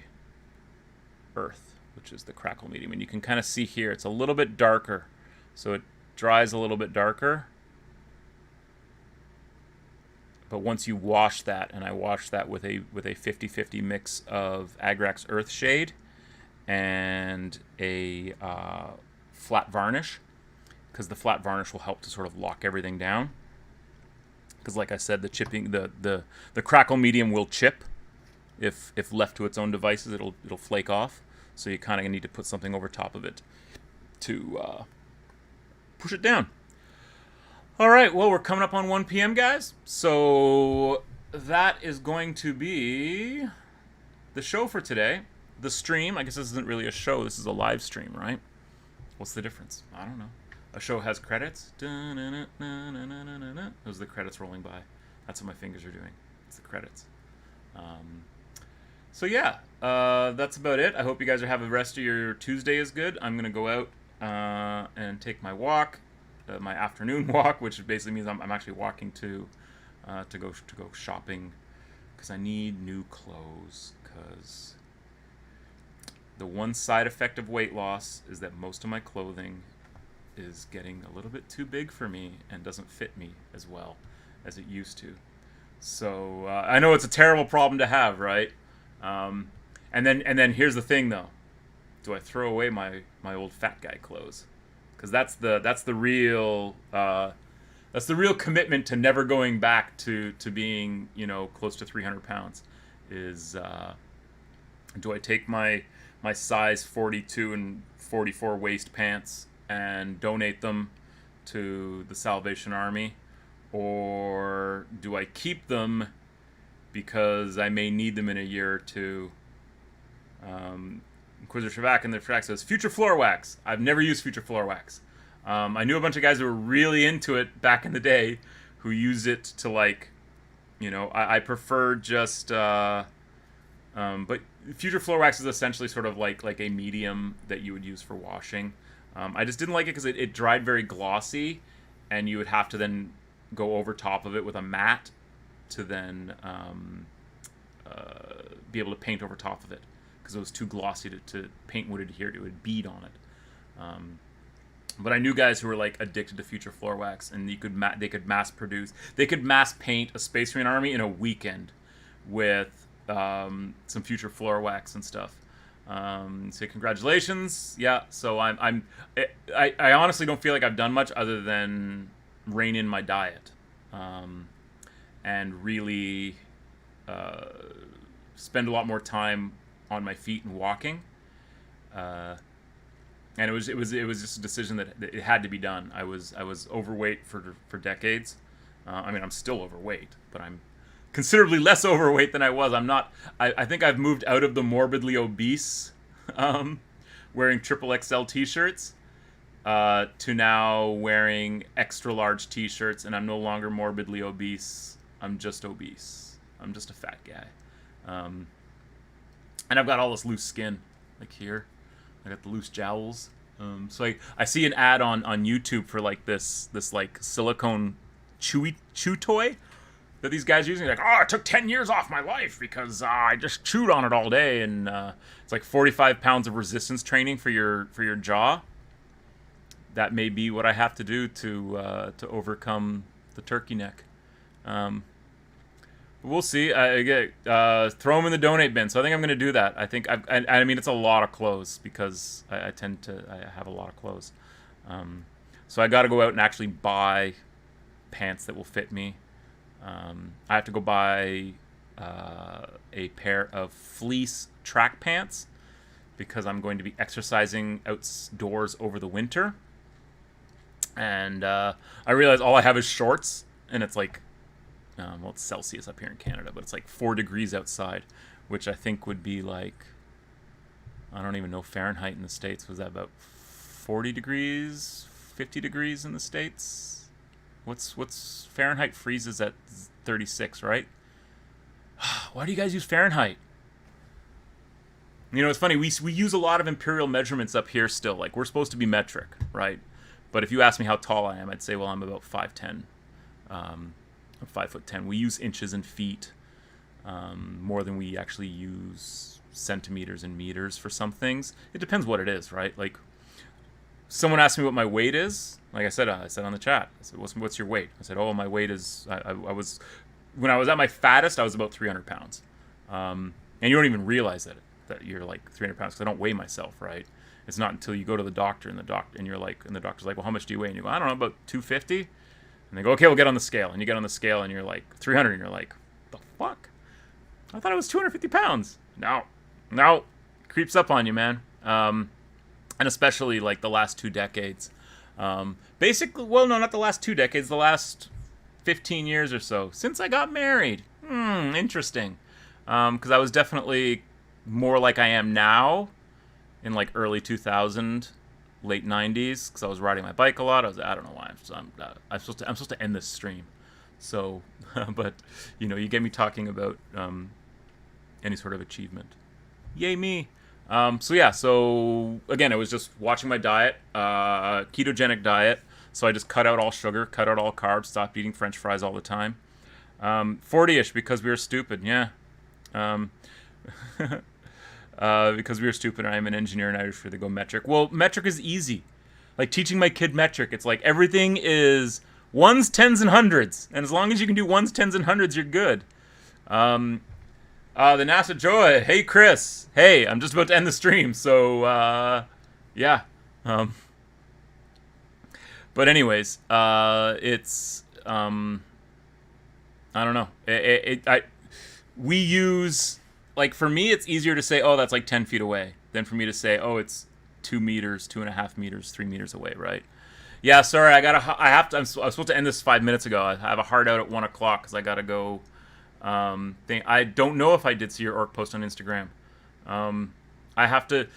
Speaker 1: Earth, which is the crackle medium. And you can kind of see here, it's a little bit darker. So it dries a little bit darker. But once you wash that, and I wash that with a 50-50 mix of Agrax Earthshade and a flat varnish, because the flat varnish will help to sort of lock everything down. Because like I said, the chipping, the crackle medium will chip. If left to its own devices, it'll flake off. So you kind of need to put something over top of it to push it down. All right, well, we're coming up on 1 p.m., guys. So that is going to be the show for today. The stream, I guess this isn't really a show. This is a live stream, right? What's the difference? I don't know. A show has credits. Those are the credits rolling by. That's what my fingers are doing. It's the credits. So yeah, that's about it. I hope you guys are having the rest of your Tuesday is good. I'm going to go out and take my walk. My afternoon walk, which basically means I'm actually walking to go shopping because I need new clothes. Because the one side effect of weight loss is that most of my clothing is getting a little bit too big for me and doesn't fit me as well as it used to. So I know it's a terrible problem to have, right? And then here's the thing though: do I throw away my old fat guy clothes? Because that's the real commitment to never going back to being, you know, close to 300 pounds. Is do I take my size 42 and 44 waist pants and donate them to the Salvation Army, or do I keep them because I may need them in a year or two? Inquisitor Shavak in the track says, Future Floor Wax. I've never used Future Floor Wax. I knew a bunch of guys who were really into it back in the day who use it to, like, you know, I prefer just, but Future Floor Wax is essentially sort of like a medium that you would use for washing. I just didn't like it because it dried very glossy, and you would have to then go over top of it with a mat to then be able to paint over top of it, because it was too glossy to paint would adhere to. It would bead on it. But I knew guys who were like addicted to Future Floor Wax, and they could mass paint a Space Marine army in a weekend with some Future Floor Wax and stuff. Say congratulations. Yeah, so I honestly don't feel like I've done much other than rein in my diet, and really spend a lot more time on my feet and walking. And it was just a decision that it had to be done. I was overweight for decades. I mean, I'm still overweight, but I'm considerably less overweight than I was. I'm not. I think I've moved out of the morbidly obese, wearing triple XL T-shirts, to now wearing extra large T-shirts, and I'm no longer morbidly obese. I'm just obese. I'm just a fat guy, and I've got all this loose skin, like here. I got the loose jowls. So I see an ad on YouTube for like this like silicone chew toy that these guys are using. Like, oh, it took 10 years off my life because I just chewed on it all day, and it's like 45 pounds of resistance training for your jaw. That may be what I have to do to overcome the turkey neck. We'll see. Throw them in the donate bin. So I think I'm going to do that. I mean, it's a lot of clothes because I have a lot of clothes. So I got to go out and actually buy pants that will fit me. I have to go buy a pair of fleece track pants because I'm going to be exercising outdoors over the winter. And I realize all I have is shorts, and it's like, well, it's Celsius up here in Canada, but it's like 4 degrees outside, which I think would be like, I don't even know Fahrenheit in the States. Was that about 40 degrees, 50 degrees in the States? What's Fahrenheit freezes at 36, right? Why do you guys use Fahrenheit? You know, it's funny. We use a lot of imperial measurements up here still. Like, we're supposed to be metric, right? But if you ask me how tall I am, I'd say, well, I'm about 5'10". I'm 5'10". We use inches and feet more than we actually use centimeters and meters for some things. It depends what it is, right? Like, someone asked me what my weight is. Like I said on the chat, I said, what's your weight? I said, oh, my weight is, I was, when I was at my fattest, I was about 300 pounds. And you don't even realize that you're like 300 pounds because I don't weigh myself, right? It's not until you go to the doctor and the doctor's like, well, how much do you weigh? And you go, I don't know, about 250. And they go, okay, we'll get on the scale. And you get on the scale and you're like 300, and you're like, the fuck? I thought it was 250 pounds. No, creeps up on you, man. And especially like the last 2 decades. Basically, well, no, not the last 2 decades, the last 15 years or so, since I got married. Interesting. Because I was definitely more like I am now in like early 2000, late 90s, because I was riding my bike a lot. I don't know why. I'm supposed to end this stream. So, but, you get me talking about any sort of achievement. Yay me. So again, it was just watching my diet, ketogenic diet. So I just cut out all sugar, cut out all carbs, stopped eating French fries all the time. 40-ish because we were stupid, yeah. Because we were stupid and I'm an engineer and I was free to go metric. Well, metric is easy. Like teaching my kid metric, it's like everything is ones, tens, and hundreds. And as long as you can do ones, tens, and hundreds, you're good. The NASA Joy. Hey, Chris. Hey, I'm just about to end the stream. So, yeah. But anyways, it's, I don't know. We use, like, for me, it's easier to say, oh, that's like 10 feet away than for me to say, oh, it's 2 meters, 2.5 meters, 3 meters away, right? Yeah, sorry, I was supposed to end this 5 minutes ago. I have a hard out at 1 o'clock because I got to go. I don't know if I did see your orc post on Instagram. I have to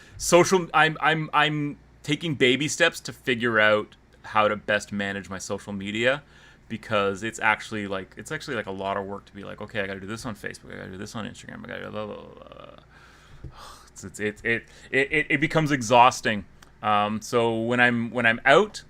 Speaker 1: I'm taking baby steps to figure out how to best manage my social media, because it's actually like a lot of work to be like, okay, I got to do this on Facebook, I got to do this on Instagram, I got to blah, blah, blah. It becomes exhausting. So when I'm out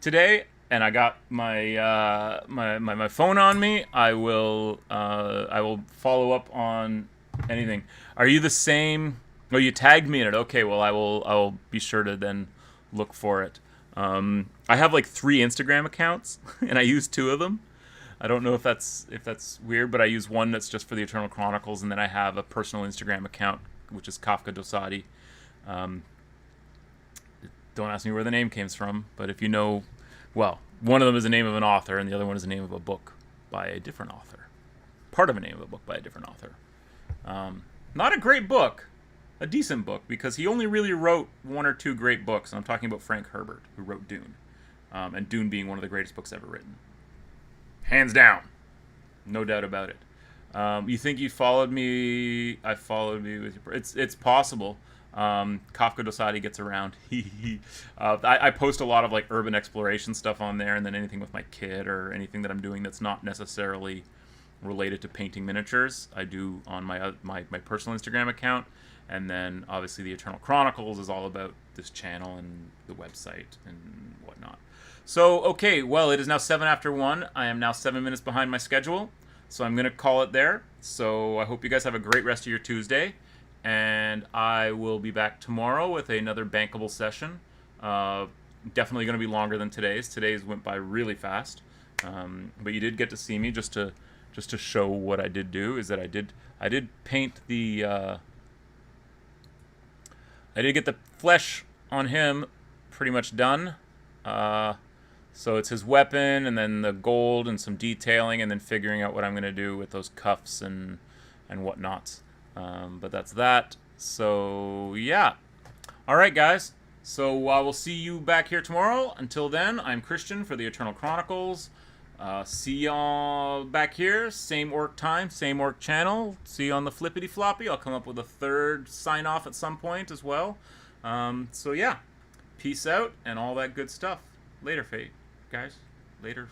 Speaker 1: today and I got my phone on me, I will follow up on anything. Are you the same? Oh, you tagged me in it. Okay, well I'll be sure to then look for it. I have like 3 Instagram accounts and I use 2 of them. I don't know if that's weird, but I use one that's just for the Eternal Chronicles, and then I have a personal Instagram account which is Kafka Dosadi. Don't ask me where the name came from, but if you know, well, one of them is the name of an author and the other one is the name of a book by a different author. Part of a name of a book by a different author. Not a great book, a decent book, because he only really wrote 1 or 2 great books, and I'm talking about Frank Herbert, who wrote Dune, and Dune being one of the greatest books ever written. Hands down. No doubt about it. You think you followed me? I followed me with your... It's possible. Kafka Dosadi gets around. I post a lot of like urban exploration stuff on there, and then anything with my kid or anything that I'm doing that's not necessarily related to painting miniatures, I do on my personal Instagram account. And then obviously the Eternal Chronicles is all about this channel and the website and whatnot. So, okay, well, it is now 7 after 1. I am now 7 minutes behind my schedule, so I'm going to call it there. So I hope you guys have a great rest of your Tuesday, and I will be back tomorrow with another bankable session. Definitely going to be longer than today's. Today's went by really fast, but you did get to see me just to show what I did do. Is that I did paint the I did get the flesh on him pretty much done. So it's his weapon, and then the gold, and some detailing, and then figuring out what I'm going to do with those cuffs and whatnot. But that's that. So, yeah. All right, guys. So I will see you back here tomorrow. Until then, I'm Christian for the Eternal Chronicles. See y'all back here. Same orc time, same orc channel. See you on the flippity floppy. I'll come up with a 3rd sign off at some point as well. So yeah, peace out and all that good stuff. Later, Fate, guys. Later,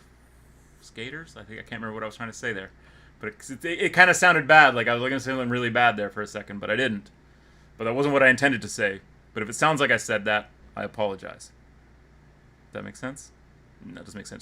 Speaker 1: skaters. I can't remember what I was trying to say there, but it kind of sounded bad. Like I was going to say something really bad there for a second, but I didn't. But that wasn't what I intended to say. But if it sounds like I said that, I apologize. Does that make sense? No, it doesn't make sense to me.